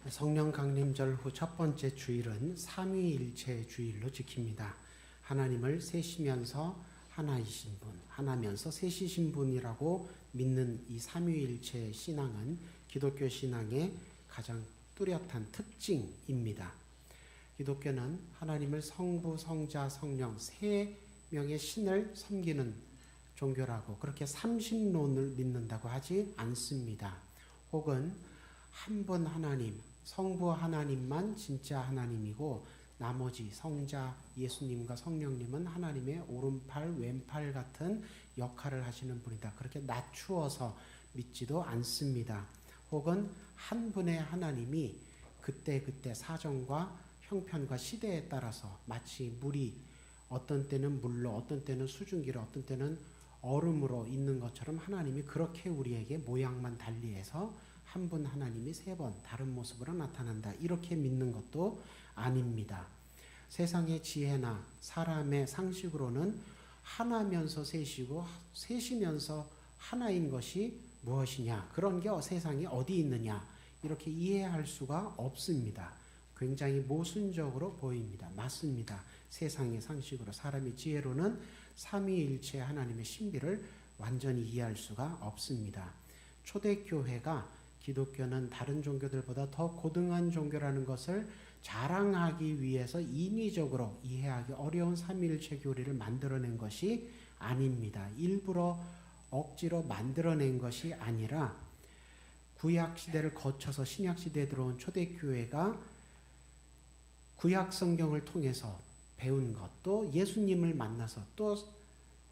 성령 강림절 후 첫 번째 주일은 삼위일체 주일로 지킵니다. 하나님을 셋이면서 하나이신 분, 하나면서 셋이신 분이라고 믿는 이 삼위일체 신앙은 기독교 신앙의 가장 뚜렷한 특징입니다. 기독교는 하나님을 성부, 성자, 성령 세 명의 신을 섬기는 종교라고 그렇게 삼신론을 믿는다고 하지 않습니다. 혹은 한 분 하나님, 성부 하나님만 진짜 하나님이고 나머지 성자 예수님과 성령님은 하나님의 오른팔 왼팔 같은 역할을 하시는 분이다. 그렇게 낮추어서 믿지도 않습니다. 혹은 한 분의 하나님이 그때그때 사정과 형편과 시대에 따라서 마치 물이 어떤 때는 물로 어떤 때는 수증기로 어떤 때는 얼음으로 있는 것처럼 하나님이 그렇게 우리에게 모양만 달리해서 한 분 하나님이 세 번 다른 모습으로 나타난다. 이렇게 믿는 것도 아닙니다. 세상의 지혜나 사람의 상식으로는 하나면서 셋이고 셋이면서 하나인 것이 무엇이냐, 그런 게 세상에 어디 있느냐, 이렇게 이해할 수가 없습니다. 굉장히 모순적으로 보입니다. 맞습니다. 세상의 상식으로 사람의 지혜로는 삼위일체 하나님의 신비를 완전히 이해할 수가 없습니다. 초대교회가 기독교는 다른 종교들보다 더 고등한 종교라는 것을 자랑하기 위해서 인위적으로 이해하기 어려운 삼위일체 교리를 만들어낸 것이 아닙니다. 일부러 억지로 만들어낸 것이 아니라 구약 시대를 거쳐서 신약 시대에 들어온 초대교회가 구약 성경을 통해서 배운 것, 또 예수님을 만나서 또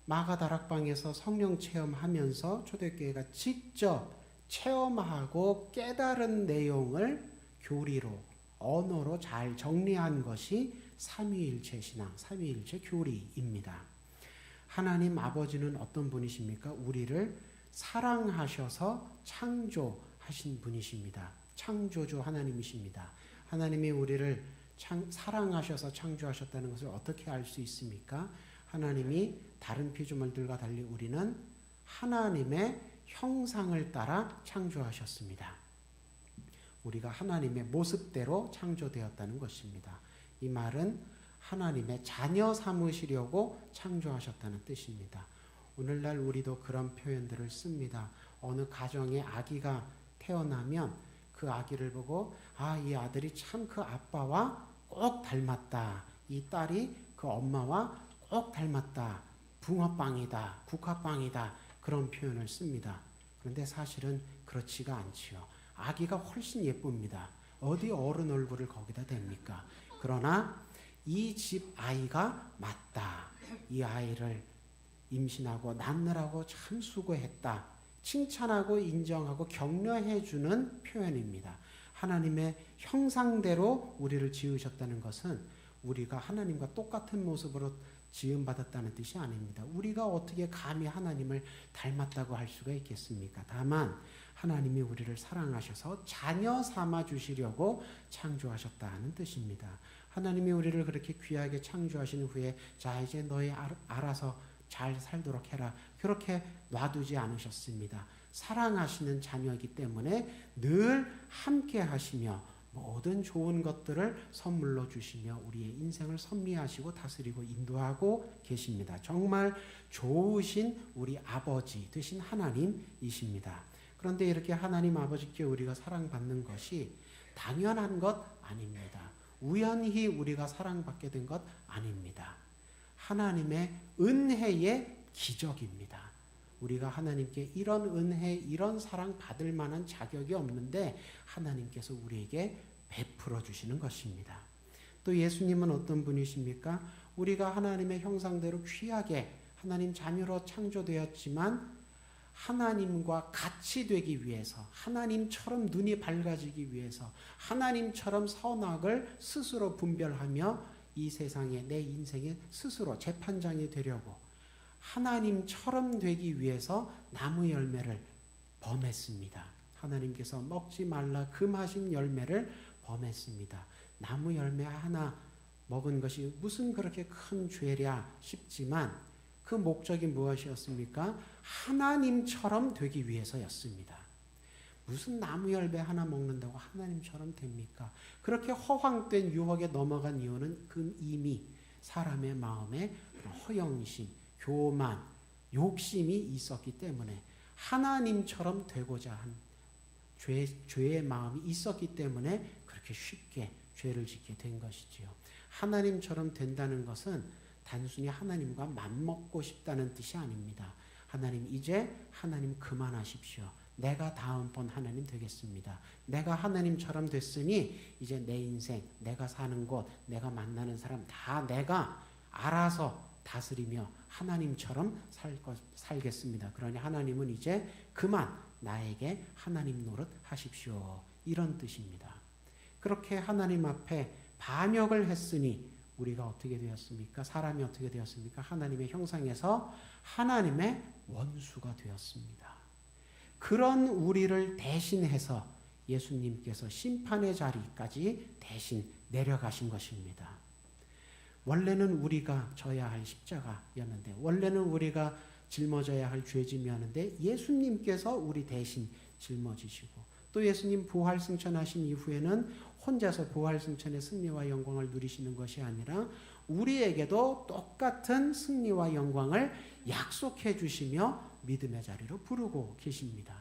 마가다락방에서 성령 체험하면서 초대교회가 직접 체험하고 깨달은 내용을 교리로, 언어로 잘 정리한 것이 삼위일체 신앙, 삼위일체 교리입니다. 하나님 아버지는 어떤 분이십니까? 우리를 사랑하셔서 창조하신 분이십니다. 창조주 하나님이십니다. 하나님이 우리를 사랑하셔서 창조하셨다는 것을 어떻게 알 수 있습니까? 하나님이 다른 피조물들과 달리 우리는 하나님의 형상을 따라 창조하셨습니다. 우리가 하나님의 모습대로 창조되었다는 것입니다. 이 말은 하나님의 자녀 삼으시려고 창조하셨다는 뜻입니다. 오늘날 우리도 그런 표현들을 씁니다. 어느 가정에 아기가 태어나면 그 아기를 보고 이 아들이 참 그 아빠와 꼭 닮았다. 이 딸이 그 엄마와 꼭 닮았다. 붕어빵이다. 국화빵이다. 그런 표현을 씁니다. 그런데 사실은 그렇지가 않지요. 아기가 훨씬 예쁩니다. 어디 어른 얼굴을 거기다 댑니까? 그러나 이 집 아이가 맞다. 이 아이를 임신하고 낳느라고 참 수고했다. 칭찬하고 인정하고 격려해주는 표현입니다. 하나님의 형상대로 우리를 지으셨다는 것은 우리가 하나님과 똑같은 모습으로 지음받았다는 뜻이 아닙니다. 우리가 어떻게 감히 하나님을 닮았다고 할 수가 있겠습니까? 다만 하나님이 우리를 사랑하셔서 자녀 삼아 주시려고 창조하셨다는 뜻입니다. 하나님이 우리를 그렇게 귀하게 창조하신 후에 자 이제 너희 알아서 잘 살도록 해라. 그렇게 놔두지 않으셨습니다. 사랑하시는 자녀이기 때문에 늘 함께 하시며 모든 좋은 것들을 선물로 주시며 우리의 인생을 섭리하시고 다스리고 인도하고 계십니다. 정말 좋으신 우리 아버지 되신 하나님이십니다. 그런데 이렇게 하나님 아버지께 우리가 사랑받는 것이 당연한 것 아닙니다. 우연히 우리가 사랑받게 된 것 아닙니다. 하나님의 은혜의 기적입니다. 우리가 하나님께 이런 은혜, 이런 사랑 받을 만한 자격이 없는데 하나님께서 우리에게 베풀어 주시는 것입니다. 또 예수님은 어떤 분이십니까? 우리가 하나님의 형상대로 귀하게 하나님 자녀로 창조되었지만 하나님과 같이 되기 위해서, 하나님처럼 눈이 밝아지기 위해서, 하나님처럼 선악을 스스로 분별하며 이 세상에 내 인생에 스스로 재판장이 되려고 하나님처럼 되기 위해서 나무 열매를 범했습니다. 하나님께서 먹지 말라 금하신 열매를 범했습니다. 나무 열매 하나 먹은 것이 무슨 그렇게 큰 죄랴 싶지만 그 목적이 무엇이었습니까? 하나님처럼 되기 위해서였습니다. 무슨 나무 열매 하나 먹는다고 하나님처럼 됩니까? 그렇게 허황된 유혹에 넘어간 이유는 그 이미 사람의 마음에 허영심, 교만, 욕심이 있었기 때문에 하나님처럼 되고자 한 죄의 마음이 있었기 때문에 그렇게 쉽게 죄를 짓게 된 것이지요. 하나님처럼 된다는 것은 단순히 하나님과 맞먹고 싶다는 뜻이 아닙니다. 하나님 이제 하나님 그만하십시오. 내가 다음번 하나님 되겠습니다. 내가 하나님처럼 됐으니 이제 내 인생, 내가 사는 곳, 내가 만나는 사람 다 내가 알아서 다스리며 하나님처럼 살겠습니다. 그러니 하나님은 이제 그만 나에게 하나님 노릇 하십시오. 이런 뜻입니다. 그렇게 하나님 앞에 반역을 했으니 우리가 어떻게 되었습니까? 사람이 어떻게 되었습니까? 하나님의 형상에서 하나님의 원수가 되었습니다. 그런 우리를 대신해서 예수님께서 심판의 자리까지 대신 내려가신 것입니다. 원래는 우리가 져야 할 십자가였는데, 원래는 우리가 짊어져야 할 죄짐이었는데 예수님께서 우리 대신 짊어지시고, 또 예수님 부활승천하신 이후에는 혼자서 부활승천의 승리와 영광을 누리시는 것이 아니라 우리에게도 똑같은 승리와 영광을 약속해 주시며 믿음의 자리로 부르고 계십니다.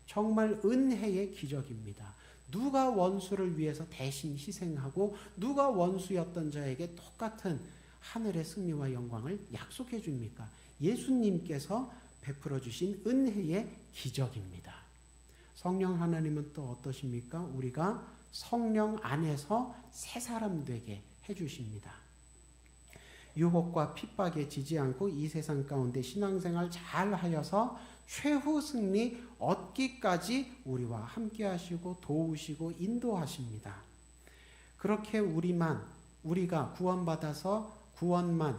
정말 은혜의 기적입니다. 누가 원수를 위해서 대신 희생하고 누가 원수였던 자에게 똑같은 하늘의 승리와 영광을 약속해 줍니까? 예수님께서 베풀어 주신 은혜의 기적입니다. 성령 하나님은 또 어떠십니까? 우리가 성령 안에서 새 사람 되게 해주십니다. 유혹과 핍박에 지지 않고 이 세상 가운데 신앙생활 잘 하여서 최후 승리 얻기까지 우리와 함께 하시고 도우시고 인도하십니다. 그렇게 우리가 구원받아서 구원만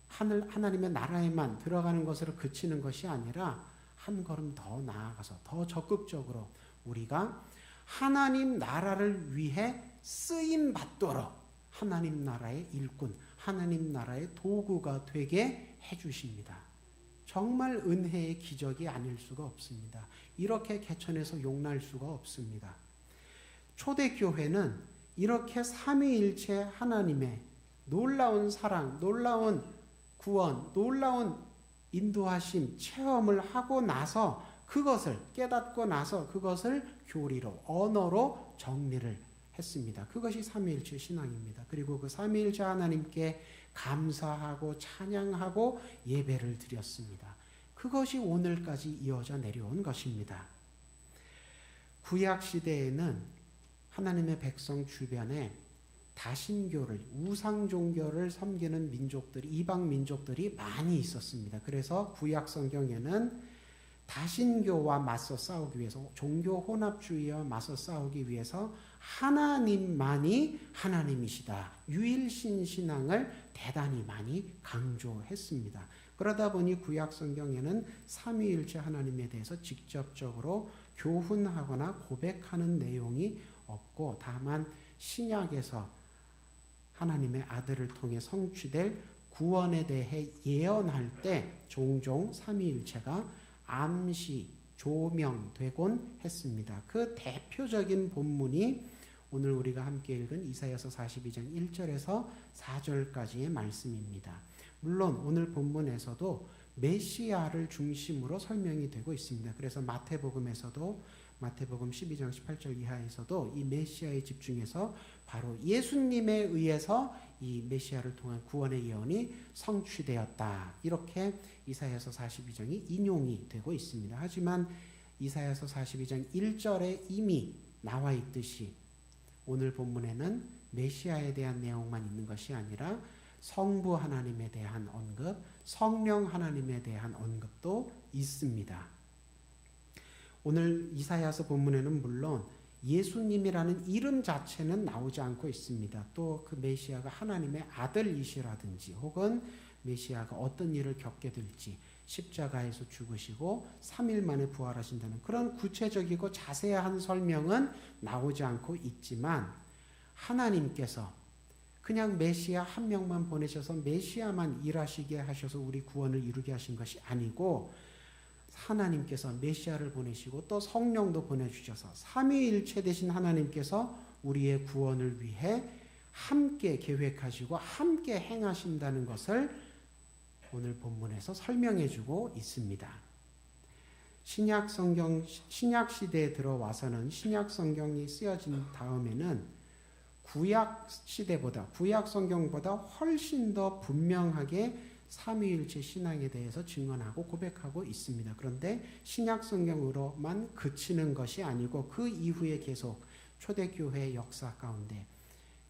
하나님의 나라에만 들어가는 것으로 그치는 것이 아니라 한 걸음 더 나아가서 더 적극적으로 우리가 하나님 나라를 위해 쓰임 받도록 하나님 나라의 일꾼, 하나님 나라의 도구가 되게 해주십니다. 정말 은혜의 기적이 아닐 수가 없습니다. 이렇게 개천에서 용날 수가 없습니다. 초대교회는 이렇게 삼위일체 하나님의 놀라운 사랑, 놀라운 구원, 놀라운 인도하심, 체험을 하고 나서 그것을 깨닫고 나서 그것을 교리로, 언어로 정리를 했습니다. 그것이 삼위일체 신앙입니다. 그리고 그 삼위일체 하나님께 감사하고 찬양하고 예배를 드렸습니다. 그것이 오늘까지 이어져 내려온 것입니다. 구약 시대에는 하나님의 백성 주변에 다신교를, 우상 종교를 섬기는 민족들이, 이방 민족들이 많이 있었습니다. 그래서 구약 성경에는 다신교와 맞서 싸우기 위해서, 종교 혼합주의와 맞서 싸우기 위해서 하나님만이 하나님이시다, 유일신 신앙을 대단히 많이 강조했습니다. 그러다 보니 구약 성경에는 삼위일체 하나님에 대해서 직접적으로 교훈하거나 고백하는 내용이 없고, 다만 신약에서 하나님의 아들을 통해 성취될 구원에 대해 예언할 때 종종 삼위일체가 암시, 조명되곤 했습니다. 그 대표적인 본문이 오늘 우리가 함께 읽은 이사야서 42장 1절에서 4절까지의 말씀입니다. 물론 오늘 본문에서도 메시아를 중심으로 설명이 되고 있습니다. 그래서 마태복음 12장 18절 이하에서도 이 메시아에 집중해서 바로 예수님에 의해서 이 메시아를 통한 구원의 예언이 성취되었다, 이렇게 이사야서 42장이 인용이 되고 있습니다. 하지만 이사야서 42장 1절에 이미 나와 있듯이 오늘 본문에는 메시아에 대한 내용만 있는 것이 아니라 성부 하나님에 대한 언급, 성령 하나님에 대한 언급도 있습니다. 오늘 이사야서 본문에는 물론 예수님이라는 이름 자체는 나오지 않고 있습니다. 또 그 메시아가 하나님의 아들이시라든지 혹은 메시아가 어떤 일을 겪게 될지, 십자가에서 죽으시고 3일 만에 부활하신다는 그런 구체적이고 자세한 설명은 나오지 않고 있지만, 하나님께서 그냥 메시아 한 명만 보내셔서 메시아만 일하시게 하셔서 우리 구원을 이루게 하신 것이 아니고 하나님께서 메시아를 보내시고 또 성령도 보내주셔서 삼위일체 되신 하나님께서 우리의 구원을 위해 함께 계획하시고 함께 행하신다는 것을 오늘 본문에서 설명해 주고 있습니다. 신약 시대에 들어와서는 신약 성경이 쓰여진 다음에는 구약 성경보다 훨씬 더 분명하게 삼위일체 신앙에 대해서 증언하고 고백하고 있습니다. 그런데 신약 성경으로만 그치는 것이 아니고 그 이후에 계속 초대교회 역사 가운데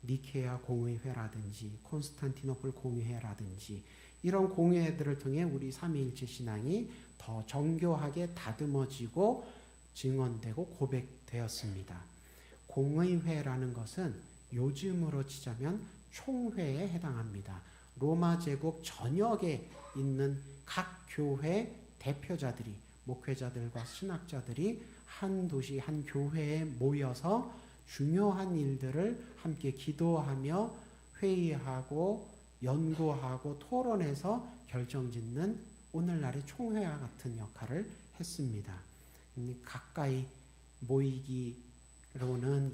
니케아 공의회라든지 콘스탄티노플 공의회라든지 이런 공의회들을 통해 우리 삼위일체 신앙이 더 정교하게 다듬어지고 증언되고 고백되었습니다. 공의회라는 것은 요즘으로 치자면 총회에 해당합니다. 로마 제국 전역에 있는 각 교회 대표자들이, 목회자들과 신학자들이 한 도시 한 교회에 모여서 중요한 일들을 함께 기도하며 회의하고 연구하고 토론해서 결정짓는 오늘날의 총회와 같은 역할을 했습니다. 가까이 모이기로는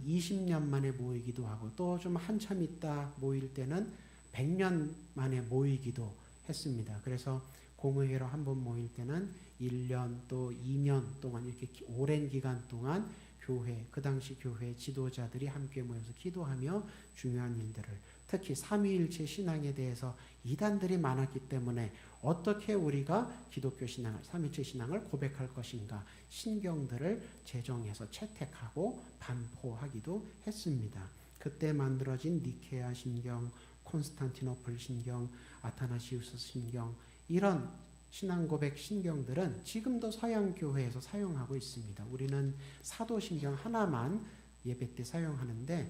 20년 만에 모이기도 하고 또 좀 한참 있다 모일 때는 100년 만에 모이기도 했습니다. 그래서 공의회로 한 번 모일 때는 1년 또 2년 동안 이렇게 오랜 기간 동안 교회, 그 당시 교회 지도자들이 함께 모여서 기도하며 중요한 일들을, 특히 삼위일체 신앙에 대해서 이단들이 많았기 때문에 어떻게 우리가 기독교 신앙을, 삼위일체 신앙을 고백할 것인가 신경들을 제정해서 채택하고 반포하기도 했습니다. 그때 만들어진 니케아 신경, 콘스탄티노플 신경, 아타나시우스 신경, 이런 신앙 고백 신경들은 지금도 서양 교회에서 사용하고 있습니다. 우리는 사도신경 하나만 예배 때 사용하는데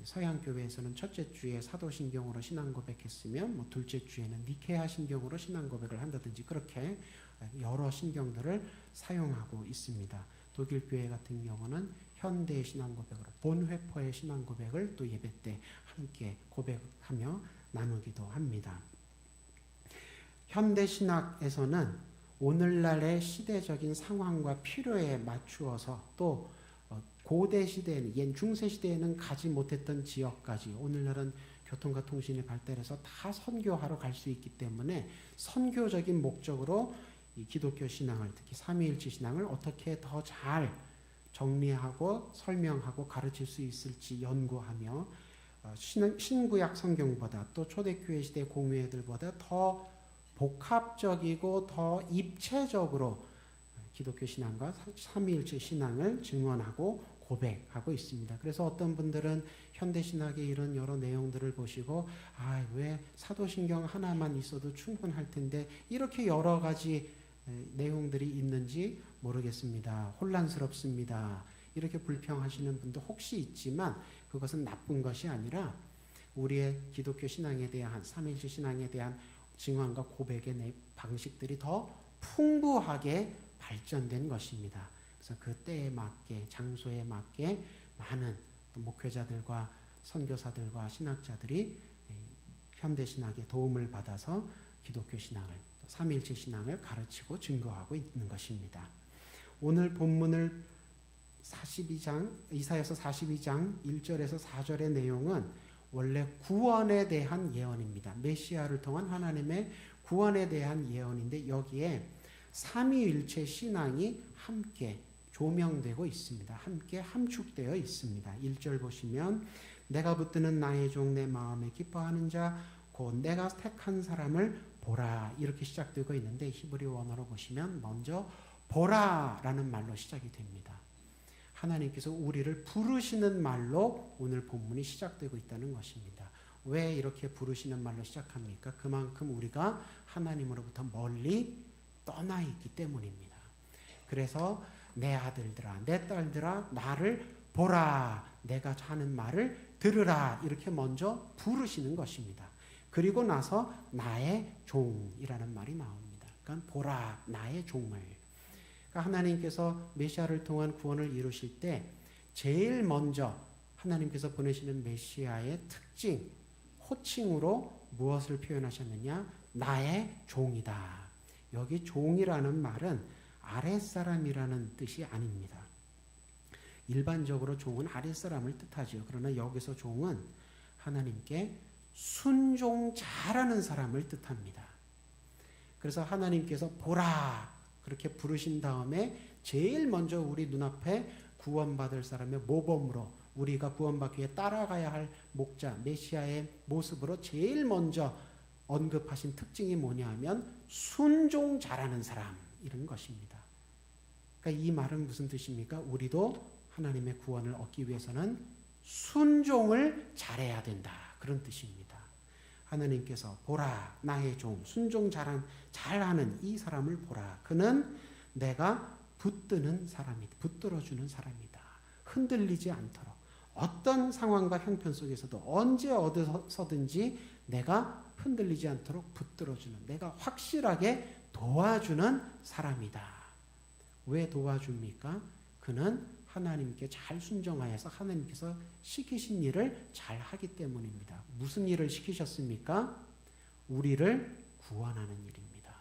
서양 교회에서는 첫째 주에 사도신경으로 신앙 고백했으면 둘째 주에는 니케아 신경으로 신앙 고백을 한다든지 그렇게 여러 신경들을 사용하고 있습니다. 독일 교회 같은 경우는 현대 신앙 고백으로 본회포의 신앙 고백을 또 예배 때 함께 고백하며 나누기도 합니다. 현대 신학에서는 오늘날의 시대적인 상황과 필요에 맞추어서 또 고대 시대에는, 옛 중세 시대에는 가지 못했던 지역까지 오늘날은 교통과 통신이 발달해서 다 선교하러 갈 수 있기 때문에 선교적인 목적으로 이 기독교 신앙을, 특히 삼위일체 신앙을 어떻게 더 잘 정리하고 설명하고 가르칠 수 있을지 연구하며 신구약 성경보다 또 초대교회 시대 공회들보다 더 복합적이고 더 입체적으로 기독교 신앙과 삼위일체 신앙을 증언하고 고백하고 있습니다. 그래서 어떤 분들은 현대신학의 이런 여러 내용들을 보시고 왜 사도신경 하나만 있어도 충분할 텐데 이렇게 여러 가지 내용들이 있는지 모르겠습니다. 혼란스럽습니다. 이렇게 불평하시는 분도 혹시 있지만 그것은 나쁜 것이 아니라 우리의 기독교 신앙에 대한, 삼위일체 신앙에 대한 증언과 고백의 방식들이 더 풍부하게 발전된 것입니다. 그래서 그 때에 맞게, 장소에 맞게 많은 목회자들과 선교사들과 신학자들이 현대신학의 도움을 받아서 기독교 신앙을, 삼위일체 신앙을 가르치고 증거하고 있는 것입니다. 오늘 본문을 이사야서 42장 1절에서 4절의 내용은 원래 구원에 대한 예언입니다. 메시아를 통한 하나님의 구원에 대한 예언인데 여기에 삼위일체 신앙이 함께 조명되고 있습니다. 함께 함축되어 있습니다. 1절 보시면 내가 붙드는 나의 종 내 마음에 기뻐하는 자 곧 내가 택한 사람을 보라, 이렇게 시작되고 있는데 히브리 원어로 보시면 먼저 보라라는 말로 시작이 됩니다. 하나님께서 우리를 부르시는 말로 오늘 본문이 시작되고 있다는 것입니다. 왜 이렇게 부르시는 말로 시작합니까? 그만큼 우리가 하나님으로부터 멀리 떠나 있기 때문입니다. 그래서 내 아들들아, 내 딸들아, 나를 보라, 내가 하는 말을 들으라, 이렇게 먼저 부르시는 것입니다. 그리고 나서 나의 종이라는 말이 나옵니다. 그러니까 보라, 나의 종을. 그러니까 하나님께서 메시아를 통한 구원을 이루실 때 제일 먼저 하나님께서 보내시는 메시아의 특징, 호칭으로 무엇을 표현하셨느냐? 나의 종이다. 여기 종이라는 말은 아랫사람이라는 뜻이 아닙니다. 일반적으로 종은 아랫사람을 뜻하지요. 그러나 여기서 종은 하나님께 순종 잘하는 사람을 뜻합니다. 그래서 하나님께서 보라 그렇게 부르신 다음에 제일 먼저 우리 눈앞에 구원받을 사람의 모범으로 우리가 구원받기 위해 따라가야 할 목자 메시아의 모습으로 제일 먼저 언급하신 특징이 뭐냐 하면 순종 잘하는 사람 이런 것입니다. 그러니까 이 말은 무슨 뜻입니까? 우리도 하나님의 구원을 얻기 위해서는 순종을 잘해야 된다. 그런 뜻입니다. 하나님께서 보라 나의 종 순종 잘하는 이 사람을 보라. 그는 내가 붙드는 사람이다. 붙들어주는 사람이다. 흔들리지 않도록 어떤 상황과 형편 속에서도 언제 어디서든지 내가 흔들리지 않도록 붙들어주는 내가 확실하게 도와주는 사람이다. 왜 도와줍니까? 그는 하나님께 잘 순종하여서 하나님께서 시키신 일을 잘 하기 때문입니다. 무슨 일을 시키셨습니까? 우리를 구원하는 일입니다.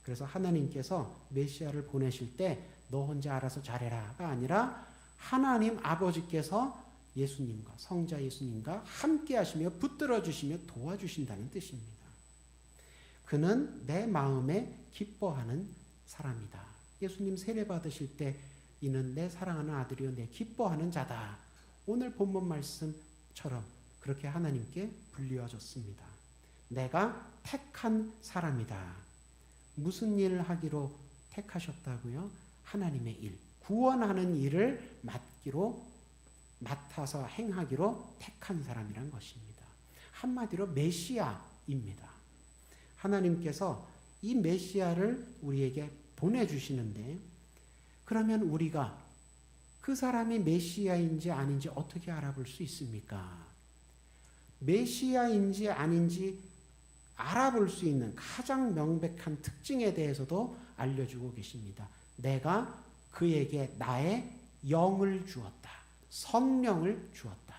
그래서 하나님께서 메시아를 보내실 때 너 혼자 알아서 잘해라가 아니라 하나님 아버지께서 예수님과 성자 예수님과 함께 하시며 붙들어 주시며 도와주신다는 뜻입니다. 그는 내 마음에 기뻐하는 사람이다. 예수님 세례 받으실 때 이는 내 사랑하는 아들이요 내 기뻐하는 자다. 오늘 본문 말씀처럼 그렇게 하나님께 불리워졌습니다. 내가 택한 사람이다. 무슨 일을 하기로 택하셨다고요? 하나님의 일, 구원하는 일을 맡아서 행하기로 택한 사람이란 것입니다. 한마디로 메시아입니다. 하나님께서 이 메시아를 우리에게 보내주시는데 그러면 우리가 그 사람이 메시아인지 아닌지 어떻게 알아볼 수 있습니까? 메시아인지 아닌지 알아볼 수 있는 가장 명백한 특징에 대해서도 알려주고 계십니다. 내가 그에게 나의 영을 주었다. 성령을 주었다.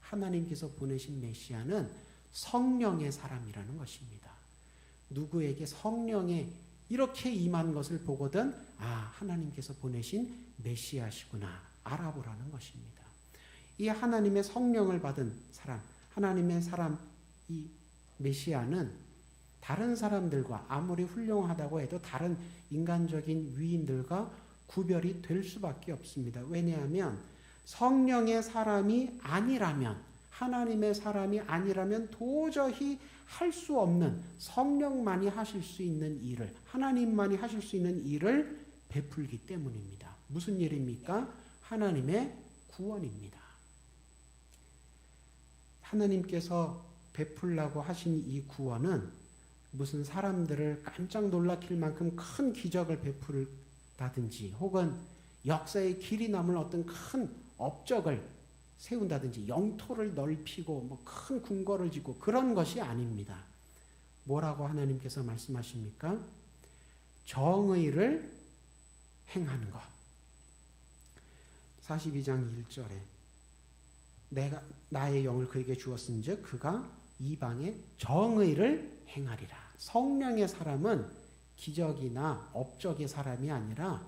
하나님께서 보내신 메시아는 성령의 사람이라는 것입니다. 누구에게 성령의 이렇게 임한 것을 보거든 하나님께서 보내신 메시아시구나 알아보라는 것입니다. 이 하나님의 성령을 받은 사람, 하나님의 사람 이 메시아는 다른 사람들과 아무리 훌륭하다고 해도 다른 인간적인 위인들과 구별이 될 수밖에 없습니다. 왜냐하면 성령의 사람이 아니라면 하나님의 사람이 아니라면 도저히 할 수 없는 성령만이 하실 수 있는 일을 하나님만이 하실 수 있는 일을 베풀기 때문입니다. 무슨 일입니까? 하나님의 구원입니다. 하나님께서 베풀라고 하신 이 구원은 무슨 사람들을 깜짝 놀라킬 만큼 큰 기적을 베풀다든지 혹은 역사의 길이 남을 어떤 큰 업적을 세운다든지 영토를 넓히고 큰 궁궐을 짓고 그런 것이 아닙니다. 뭐라고 하나님께서 말씀하십니까? 정의를 행하는 것. 42장 1절에 내가 나의 영을 그에게 주었은즉 그가 이방의 정의를 행하리라. 성령의 사람은 기적이나 업적의 사람이 아니라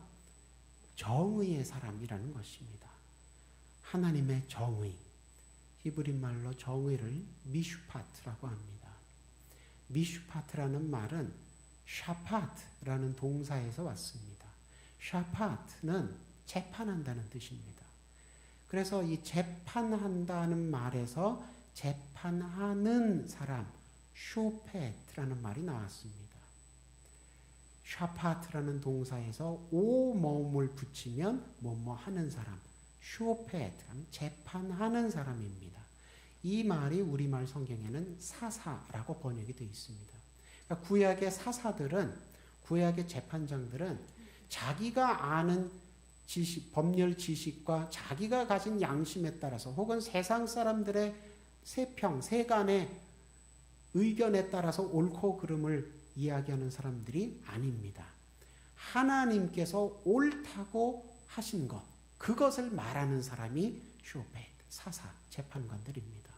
정의의 사람이라는 것입니다. 하나님의 정의, 히브리 말로 정의를 미슈파트라고 합니다. 미슈파트라는 말은 샤파트라는 동사에서 왔습니다. 샤파트는 재판한다는 뜻입니다. 그래서 이 재판한다는 말에서 재판하는 사람, 쇼페트라는 말이 나왔습니다. 샤파트라는 동사에서 오모음을 붙이면 뭐뭐 하는 사람, 쇼페트라는 재판하는 사람입니다. 이 말이 우리말 성경에는 사사라고 번역이 되어 있습니다. 그러니까 구약의 사사들은, 구약의 재판장들은 자기가 아는 지식, 법률 지식과 자기가 가진 양심에 따라서 혹은 세상 사람들의 세평, 세간의 의견에 따라서 옳고 그름을 이야기하는 사람들이 아닙니다. 하나님께서 옳다고 하신 것, 그것을 말하는 사람이 쇼페트, 사사, 재판관들입니다.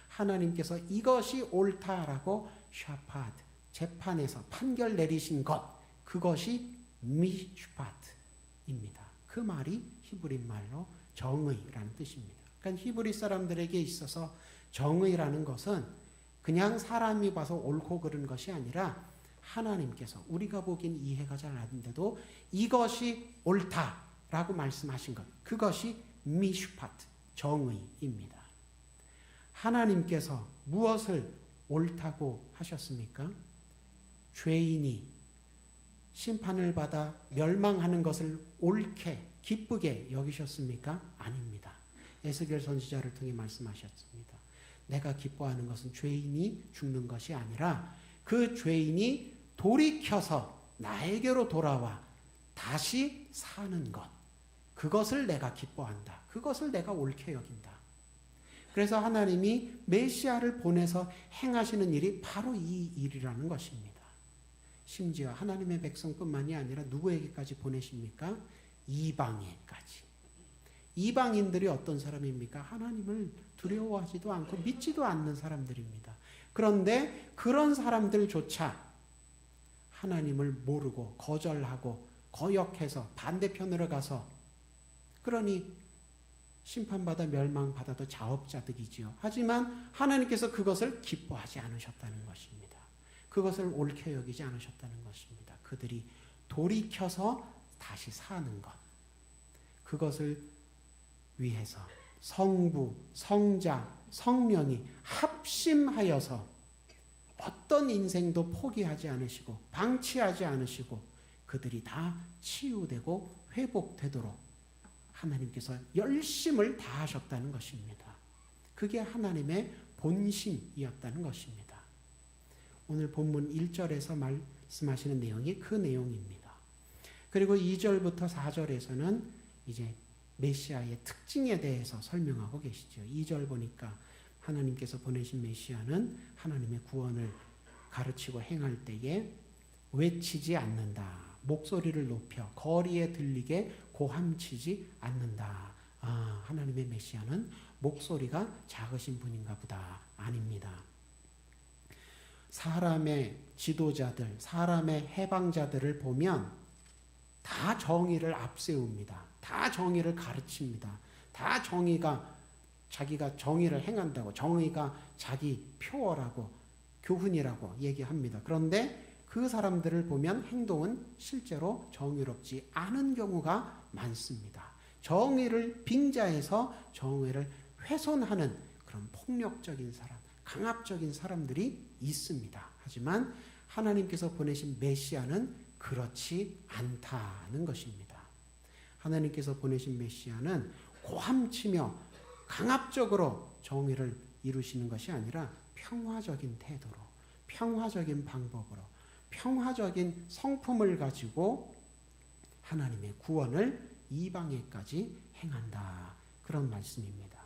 하나님께서 이것이 옳다라고 샤파트, 재판에서 판결 내리신 것, 그것이 미슈파트입니다. 그 말이 히브리 말로 정의라는 뜻입니다. 그러니까 히브리 사람들에게 있어서 정의라는 것은 그냥 사람이 봐서 옳고 그른 것이 아니라 하나님께서 우리가 보기엔 이해가 잘 안 돼도 이것이 옳다라고 말씀하신 것, 그것이 미슈파트, 정의입니다. 하나님께서 무엇을 옳다고 하셨습니까? 죄인이 심판을 받아 멸망하는 것을 옳게 기쁘게 여기셨습니까? 아닙니다. 에스겔 선지자를 통해 말씀하셨습니다. 내가 기뻐하는 것은 죄인이 죽는 것이 아니라 그 죄인이 돌이켜서 나에게로 돌아와 다시 사는 것, 그것을 내가 기뻐한다. 그것을 내가 옳게 여긴다. 그래서 하나님이 메시아를 보내서 행하시는 일이 바로 이 일이라는 것입니다. 심지어 하나님의 백성뿐만이 아니라 누구에게까지 보내십니까? 이방에까지. 이방인들이 어떤 사람입니까? 하나님을 두려워하지도 않고 믿지도 않는 사람들입니다. 그런데 그런 사람들조차 하나님을 모르고 거절하고 거역해서 반대편으로 가서, 그러니 심판받아 멸망받아도 자업자득이지요. 하지만 하나님께서 그것을 기뻐하지 않으셨다는 것입니다. 그것을 옳게 여기지 않으셨다는 것입니다. 그들이 돌이켜서 다시 사는 것, 그것을 위해서 성부, 성자, 성령이 합심하여서 어떤 인생도 포기하지 않으시고 방치하지 않으시고 그들이 다 치유되고 회복되도록 하나님께서 열심을 다하셨다는 것입니다. 그게 하나님의 본심이었다는 것입니다. 오늘 본문 1절에서 말씀하시는 내용이 그 내용입니다. 그리고 2절부터 4절에서는 이제 메시아의 특징에 대해서 설명하고 계시죠. 2절 보니까 하나님께서 보내신 메시아는 하나님의 구원을 가르치고 행할 때에 외치지 않는다. 목소리를 높여 거리에 들리게 고함치지 않는다. 아, 하나님의 메시아는 목소리가 작으신 분인가 보다. 아닙니다. 사람의 지도자들, 사람의 해방자들을 보면 다 정의를 앞세웁니다. 다 정의를 가르칩니다. 다 정의가 자기가 정의를 행한다고, 정의가 자기 표어라고, 교훈이라고 얘기합니다. 그런데 그 사람들을 보면 행동은 실제로 정의롭지 않은 경우가 많습니다. 정의를 빙자해서 정의를 훼손하는 그런 폭력적인 사람, 강압적인 사람들이 있습니다. 하지만 하나님께서 보내신 메시아는 그렇지 않다는 것입니다. 하나님께서 보내신 메시아는 고함치며 강압적으로 정의를 이루시는 것이 아니라 평화적인 태도로, 평화적인 방법으로, 평화적인 성품을 가지고 하나님의 구원을 이방에까지 행한다. 그런 말씀입니다.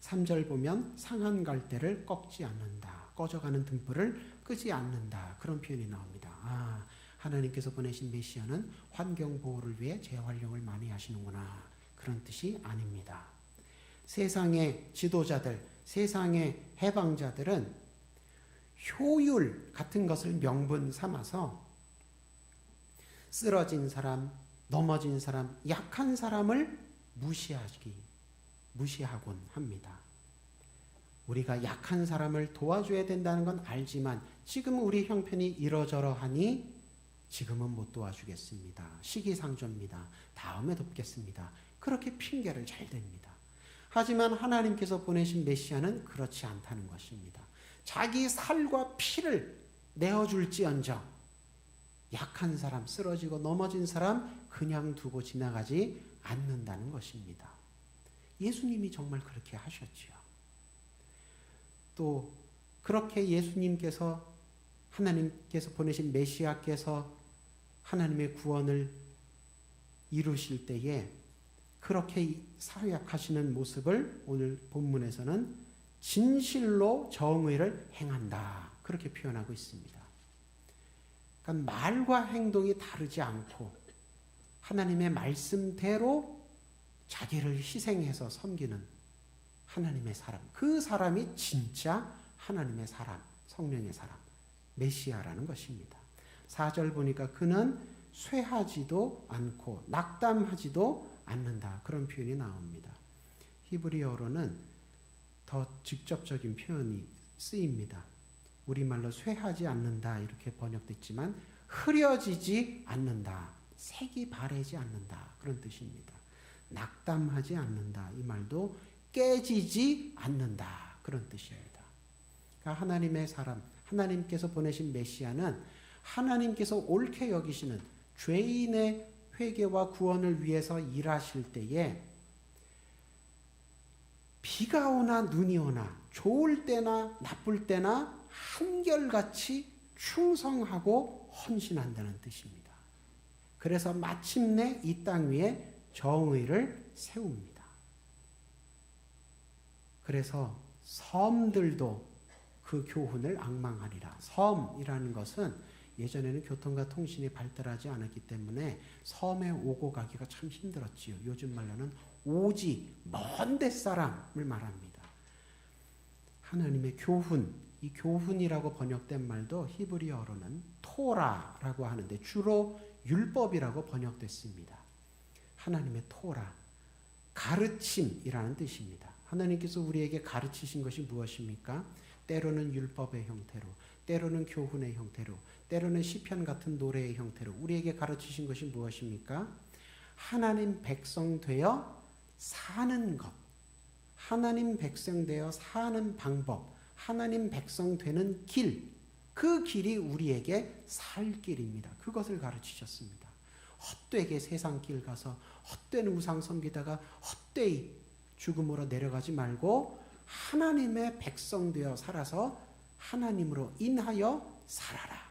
3절 보면 상한 갈대를 꺾지 않는다. 꺼져가는 등불을 끄지 않는다. 그런 표현이 나옵니다. 아, 하나님께서 보내신 메시아는 환경 보호를 위해 재활용을 많이 하시는구나. 그런 뜻이 아닙니다. 세상의 지도자들, 세상의 해방자들은 효율 같은 것을 명분 삼아서 쓰러진 사람, 넘어진 사람, 약한 사람을 무시하곤 합니다. 우리가 약한 사람을 도와줘야 된다는 건 알지만 지금 우리 형편이 이러저러하니 지금은 못 도와주겠습니다. 시기상조입니다. 다음에 돕겠습니다. 그렇게 핑계를 잘 댑니다. 하지만 하나님께서 보내신 메시아는 그렇지 않다는 것입니다. 자기 살과 피를 내어줄지언정 약한 사람, 쓰러지고 넘어진 사람 그냥 두고 지나가지 않는다는 것입니다. 예수님이 정말 그렇게 하셨지요. 또 그렇게 예수님께서, 하나님께서 보내신 메시아께서 하나님의 구원을 이루실 때에 그렇게 사역하시는 모습을 오늘 본문에서는 진실로 정의를 행한다. 그렇게 표현하고 있습니다. 그러니까 말과 행동이 다르지 않고 하나님의 말씀대로 자기를 희생해서 섬기는 하나님의 사람, 그 사람이 진짜 하나님의 사람, 성령의 사람, 메시아라는 것입니다. 4절 보니까 그는 쇠하지도 않고 낙담하지도 않는다. 그런 표현이 나옵니다. 히브리어로는 더 직접적인 표현이 쓰입니다. 우리말로 쇠하지 않는다 이렇게 번역됐지만 흐려지지 않는다. 색이 바래지 않는다. 그런 뜻입니다. 낙담하지 않는다. 이 말도 깨지지 않는다. 그런 뜻입니다. 그러니까 하나님의 사람, 하나님께서 보내신 메시아는 하나님께서 옳게 여기시는 죄인의 회개와 구원을 위해서 일하실 때에 비가 오나 눈이 오나 좋을 때나 나쁠 때나 한결같이 충성하고 헌신한다는 뜻입니다. 그래서 마침내 이 땅 위에 정의를 세웁니다. 그래서 섬들도 그 교훈을 앙망하리라. 섬이라는 것은 예전에는 교통과 통신이 발달하지 않았기 때문에 섬에 오고 가기가 참 힘들었지요. 요즘 말로는 오지 먼 데 사람을 말합니다. 하나님의 교훈, 이 교훈이라고 번역된 말도 히브리어로는 토라라고 하는데 주로 율법이라고 번역됐습니다. 하나님의 토라, 가르침이라는 뜻입니다. 하나님께서 우리에게 가르치신 것이 무엇입니까? 때로는 율법의 형태로, 때로는 교훈의 형태로, 때로는 시편 같은 노래의 형태로 우리에게 가르치신 것이 무엇입니까? 하나님 백성 되어 사는 것, 하나님 백성 되어 사는 방법, 하나님 백성 되는 길, 그 길이 우리에게 살 길입니다. 그것을 가르치셨습니다. 헛되게 세상 길 가서 헛된 우상 섬기다가 헛되이 죽음으로 내려가지 말고 하나님의 백성 되어 살아서 하나님으로 인하여 살아라.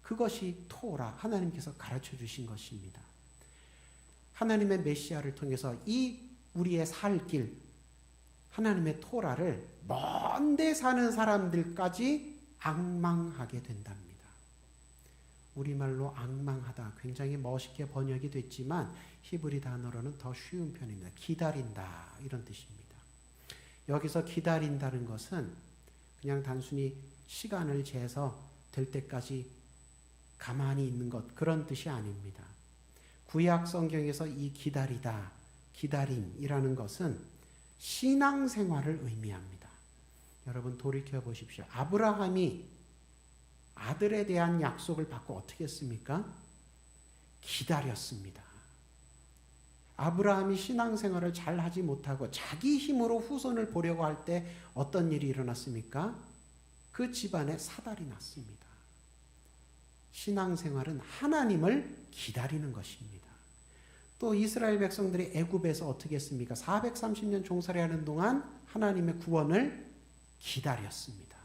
그것이 토라, 하나님께서 가르쳐 주신 것입니다. 하나님의 메시아를 통해서 이 우리의 살 길, 하나님의 토라를 먼데 사는 사람들까지 앙망하게 된답니다. 우리말로 앙망하다 굉장히 멋있게 번역이 됐지만 히브리 단어로는 더 쉬운 편입니다. 기다린다 이런 뜻입니다. 여기서 기다린다는 것은 그냥 단순히 시간을 재서 될 때까지 가만히 있는 것 그런 뜻이 아닙니다. 구약 성경에서 이 기다리다, 기다림이라는 것은 신앙생활을 의미합니다. 여러분 돌이켜 보십시오. 아브라함이 아들에 대한 약속을 받고 어떻게 했습니까? 기다렸습니다. 아브라함이 신앙생활을 잘 하지 못하고 자기 힘으로 후손을 보려고 할 때 어떤 일이 일어났습니까? 그 집안에 사달이 났습니다. 신앙생활은 하나님을 기다리는 것입니다. 또 이스라엘 백성들이 애굽에서 어떻게 했습니까? 430년 종살이하는 동안 하나님의 구원을 기다렸습니다.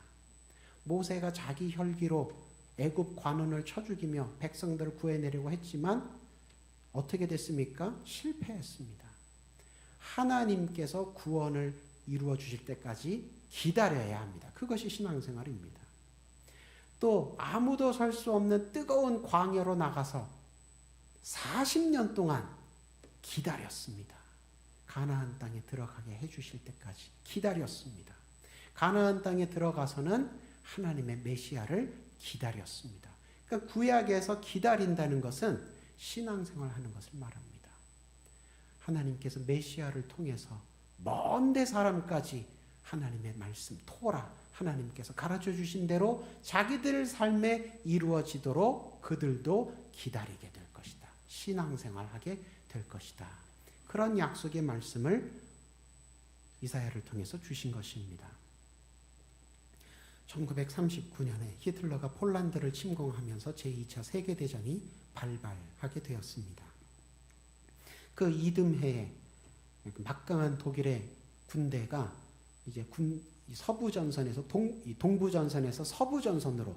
모세가 자기 혈기로 애굽 관원을 쳐 죽이며 백성들을 구해내려고 했지만 어떻게 됐습니까? 실패했습니다. 하나님께서 구원을 이루어 주실 때까지 기다려야 합니다. 그것이 신앙생활입니다. 또 아무도 설 수 없는 뜨거운 광야로 나가서 40년 동안 기다렸습니다. 가나안 땅에 들어가게 해주실 때까지 기다렸습니다. 가나안 땅에 들어가서는 하나님의 메시아를 기다렸습니다. 그러니까 구약에서 기다린다는 것은 신앙생활하는 것을 말합니다. 하나님께서 메시아를 통해서 먼데 사람까지 하나님의 말씀, 토라, 하나님께서 가르쳐 주신 대로 자기들 삶에 이루어지도록 그들도 기다리게 될 것이다. 신앙생활하게 될 것이다. 그런 약속의 말씀을 이사야를 통해서 주신 것입니다. 1939년에 히틀러가 폴란드를 침공하면서 제2차 세계대전이 발발하게 되었습니다. 그 이듬해에 막강한 독일의 군대가 이제 서부전선에서 동부전선에서 서부전선으로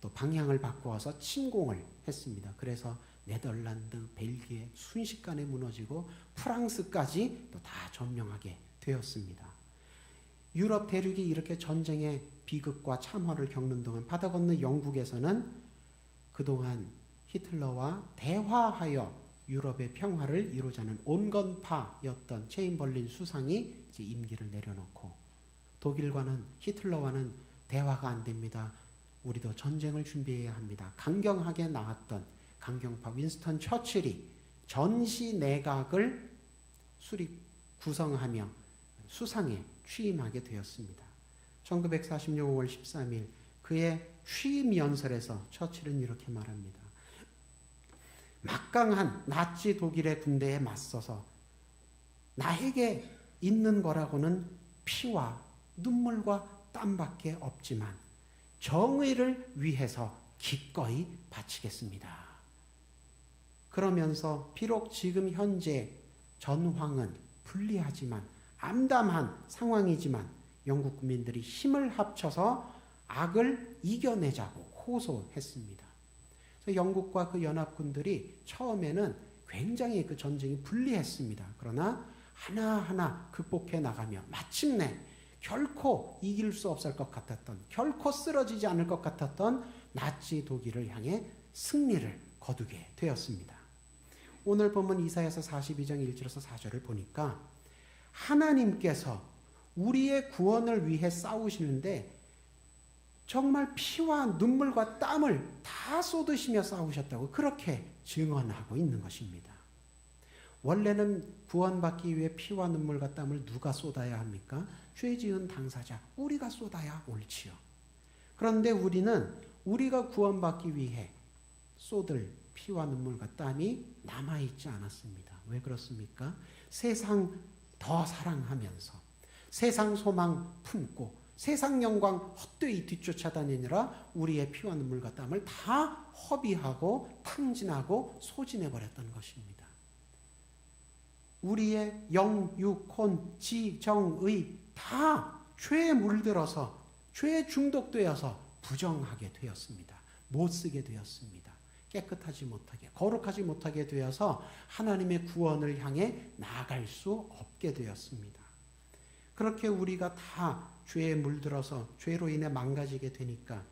또 방향을 바꾸어서 침공을 했습니다. 그래서 네덜란드, 벨기에 순식간에 무너지고 프랑스까지 또 다 점령하게 되었습니다. 유럽 대륙이 이렇게 전쟁의 비극과 참화를 겪는 동안 바다 건너 영국에서는 그동안 히틀러와 대화하여 유럽의 평화를 이루자는 온건파였던 체인벌린 수상이 이제 임기를 내려놓고 독일과는 히틀러와는 대화가 안 됩니다. 우리도 전쟁을 준비해야 합니다. 강경하게 나왔던 강경파 윈스턴 처칠이 전시 내각을 구성하며 수상에 취임하게 되었습니다. 1946년 5월 13일 그의 취임 연설에서 처칠은 이렇게 말합니다. 막강한 나치 독일의 군대에 맞서서 나에게 있는 거라고는 피와 눈물과 땀밖에 없지만 정의를 위해서 기꺼이 바치겠습니다. 그러면서 비록 지금 현재 전황은 불리하지만 암담한 상황이지만 영국 국민들이 힘을 합쳐서 악을 이겨내자고 호소했습니다. 그래서 영국과 그 연합군들이 처음에는 굉장히 그 전쟁이 불리했습니다. 그러나 하나하나 극복해 나가며 마침내 결코 이길 수 없을 것 같았던, 결코 쓰러지지 않을 것 같았던 나치 독일을 향해 승리를 거두게 되었습니다. 오늘 본문 이사야서 42장 1절에서 4절을 보니까 하나님께서 우리의 구원을 위해 싸우시는데 정말 피와 눈물과 땀을 다 쏟으시며 싸우셨다고 그렇게 증언하고 있는 것입니다. 원래는 구원받기 위해 피와 눈물과 땀을 누가 쏟아야 합니까? 죄 지은 당사자, 우리가 쏟아야 옳지요. 그런데 우리는 우리가 구원받기 위해 쏟을 피와 눈물과 땀이 남아있지 않았습니다. 왜 그렇습니까? 세상 더 사랑하면서 세상 소망 품고 세상 영광 헛되이 뒤쫓아다니느라 우리의 피와 눈물과 땀을 다 허비하고 탕진하고 소진해버렸던 것입니다. 우리의 영, 육, 혼, 지, 정, 의 다 죄에 물들어서 죄에 중독되어서 부정하게 되었습니다. 못 쓰게 되었습니다. 깨끗하지 못하게, 거룩하지 못하게 되어서 하나님의 구원을 향해 나아갈 수 없게 되었습니다. 그렇게 우리가 다 죄에 물들어서 죄로 인해 망가지게 되니까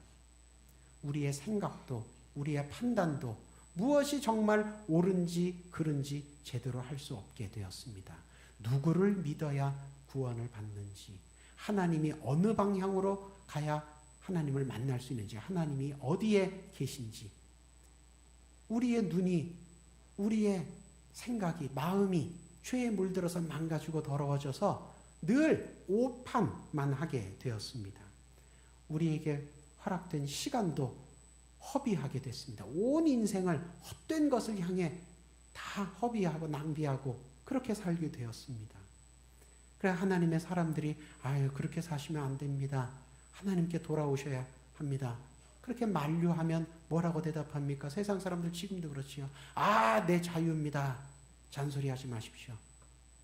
우리의 생각도 우리의 판단도 무엇이 정말 옳은지 그른지 제대로 할 수 없게 되었습니다. 누구를 믿어야 구원을 받는지, 하나님이 어느 방향으로 가야 하나님을 만날 수 있는지, 하나님이 어디에 계신지, 우리의 눈이, 우리의 생각이, 마음이 죄에 물들어서 망가지고 더러워져서 늘 오판만 하게 되었습니다. 우리에게 허락된 시간도 허비하게 됐습니다. 온 인생을 헛된 것을 향해 다 허비하고 낭비하고 그렇게 살게 되었습니다. 그래 하나님의 사람들이 그렇게 사시면 안 됩니다. 하나님께 돌아오셔야 합니다. 그렇게 만류하면 뭐라고 대답합니까? 세상 사람들 지금도 그렇지요. 내 자유입니다. 잔소리하지 마십시오.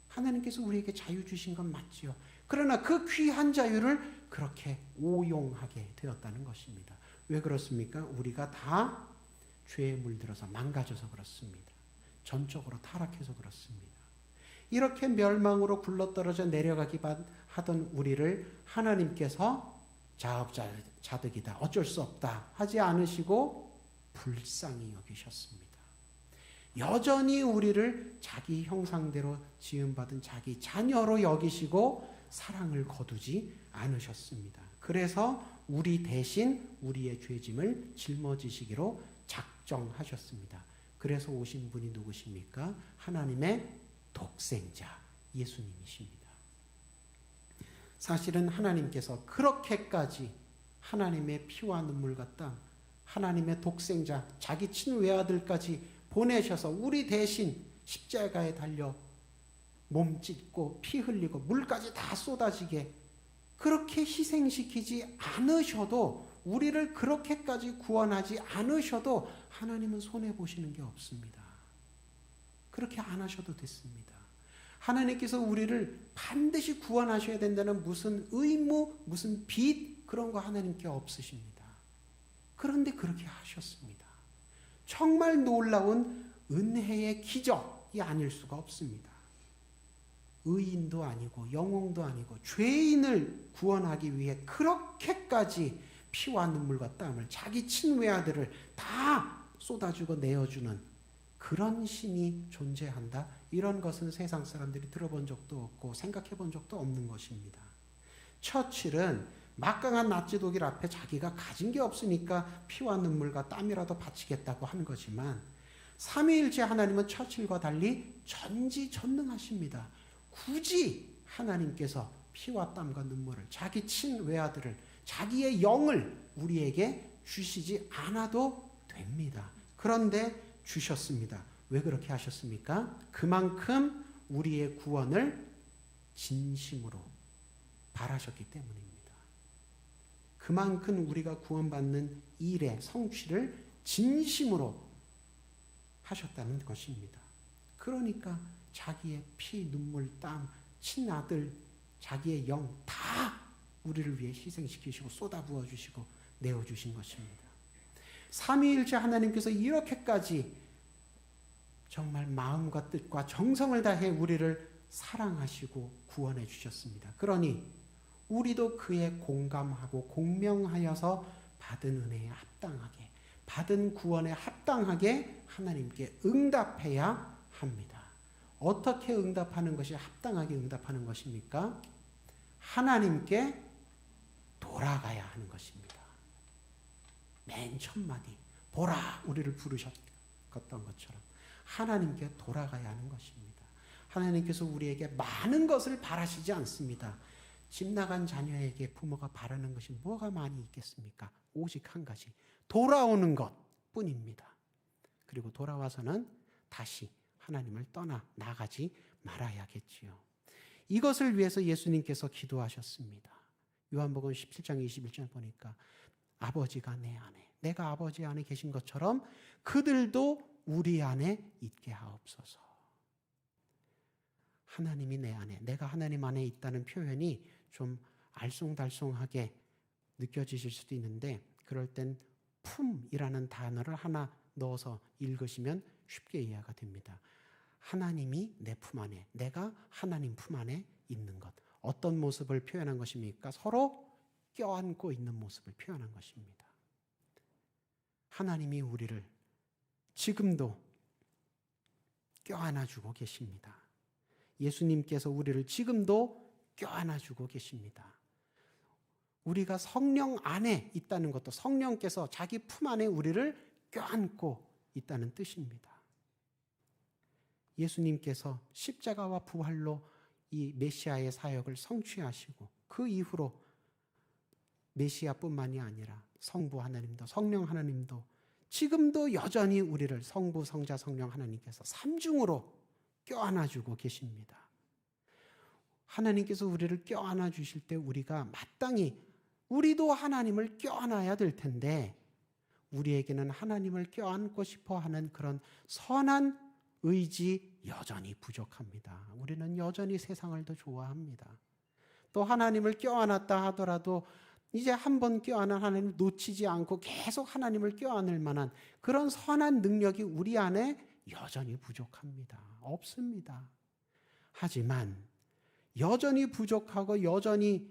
하나님께서 우리에게 자유 주신 건 맞지요. 그러나 그 귀한 자유를 그렇게 오용하게 되었다는 것입니다. 왜 그렇습니까? 우리가 다 죄에 물들어서 망가져서 그렇습니다. 전적으로 타락해서 그렇습니다. 이렇게 멸망으로 굴러떨어져 내려가기 하던 우리를 하나님께서 자업자득이다, 어쩔 수 없다 하지 않으시고 불쌍히 여기셨습니다. 여전히 우리를 자기 형상대로 지음받은 자기 자녀로 여기시고 사랑을 거두지 않으셨습니다. 그래서 우리 대신 우리의 죄짐을 짊어지시기로 작정하셨습니다. 그래서 오신 분이 누구십니까? 하나님의 독생자 예수님이십니다. 사실은 하나님께서 그렇게까지 하나님의 피와 눈물과 땀, 하나님의 독생자, 자기 친외아들까지 보내셔서 우리 대신 십자가에 달려 몸 찢고 피 흘리고 물까지 다 쏟아지게 그렇게 희생시키지 않으셔도, 우리를 그렇게까지 구원하지 않으셔도 하나님은 손해보시는 게 없습니다. 그렇게 안 하셔도 됐습니다. 하나님께서 우리를 반드시 구원하셔야 된다는 무슨 의무, 무슨 빚 그런 거 하나님께 없으십니다. 그런데 그렇게 하셨습니다. 정말 놀라운 은혜의 기적이 아닐 수가 없습니다. 의인도 아니고 영웅도 아니고 죄인을 구원하기 위해 그렇게까지 피와 눈물과 땀을, 자기 친외아들을 다 쏟아주고 내어주는 그런 신이 존재한다. 이런 것은 세상 사람들이 들어본 적도 없고 생각해 본 적도 없는 것입니다. 처칠은 막강한 나치 독일 앞에 자기가 가진 게 없으니까 피와 눈물과 땀이라도 바치겠다고 한 거지만 삼위일체 하나님은 처칠과 달리 전지전능하십니다. 굳이 하나님께서 피와 땀과 눈물을 자기 친외아들을 자기의 영을 우리에게 주시지 않아도 됩니다. 그런데 주셨습니다. 왜 그렇게 하셨습니까? 그만큼 우리의 구원을 진심으로 바라셨기 때문입니다. 그만큼 우리가 구원받는 일의 성취를 진심으로 하셨다는 것입니다. 그러니까 자기의 피, 눈물, 땀, 친아들, 자기의 영 다 우리를 위해 희생시키시고 쏟아부어 주시고 내어주신 것입니다. 삼위일체 하나님께서 이렇게까지 정말 마음과 뜻과 정성을 다해 우리를 사랑하시고 구원해 주셨습니다. 그러니 우리도 그에 공감하고 공명하여서 받은 은혜에 합당하게, 받은 구원에 합당하게 하나님께 응답해야 합니다. 어떻게 응답하는 것이 합당하게 응답하는 것입니까? 하나님께 돌아가야 하는 것입니다. 맨 첫 마디, 보라, 우리를 부르셨던 것처럼 하나님께 돌아가야 하는 것입니다. 하나님께서 우리에게 많은 것을 바라시지 않습니다. 집 나간 자녀에게 부모가 바라는 것이 뭐가 많이 있겠습니까? 오직 한 가지, 돌아오는 것 뿐입니다. 그리고 돌아와서는 다시 하나님을 떠나 나가지 말아야겠지요. 이것을 위해서 예수님께서 기도하셨습니다. 요한복음 17장 21절 보니까 아버지가 내 안에, 내가 아버지 안에 계신 것처럼 그들도 우리 안에 있게 하옵소서. 하나님이 내 안에, 내가 하나님 안에 있다는 표현이 좀 알쏭달쏭하게 느껴지실 수도 있는데 그럴 땐 품이라는 단어를 하나 넣어서 읽으시면 쉽게 이해가 됩니다. 하나님이 내 품 안에, 내가 하나님 품 안에 있는 것. 어떤 모습을 표현한 것입니까? 서로 껴안고 있는 모습을 표현한 것입니다. 하나님이 우리를 지금도 껴안아주고 계십니다. 예수님께서 우리를 지금도 껴안아주고 계십니다. 우리가 성령 안에 있다는 것도 성령께서 자기 품 안에 우리를 껴안고 있다는 뜻입니다. 예수님께서 십자가와 부활로 이 메시아의 사역을 성취하시고 그 이후로 메시아뿐만이 아니라 성부 하나님도 성령 하나님도 지금도 여전히 우리를 성부, 성자, 성령 하나님께서 삼중으로 껴안아주고 계십니다. 하나님께서 우리를 껴안아 주실 때 우리가 마땅히 우리도 하나님을 껴안아야 될 텐데 우리에게는 하나님을 껴안고 싶어 하는 그런 선한 의지 여전히 부족합니다. 우리는 여전히 세상을 더 좋아합니다. 또 하나님을 껴안았다 하더라도 이제 한번 껴안은 하나님을 놓치지 않고 계속 하나님을 껴안을 만한 그런 선한 능력이 우리 안에 여전히 부족합니다. 없습니다. 하지만 여전히 부족하고 여전히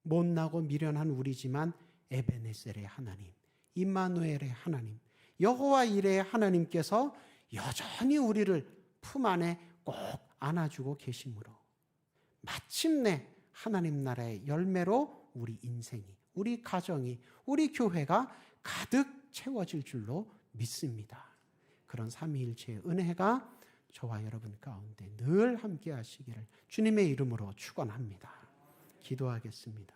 못나고 미련한 우리지만 에베네셀의 하나님, 임마누엘의 하나님, 여호와 이레의 하나님께서 여전히 우리를 품 안에 꼭 안아주고 계시므로 마침내 하나님 나라의 열매로 우리 인생이, 우리 가정이, 우리 교회가 가득 채워질 줄로 믿습니다. 그런 삼위일체의 은혜가 저와 여러분 가운데 늘 함께 하시기를 주님의 이름으로 축원합니다. 기도하겠습니다.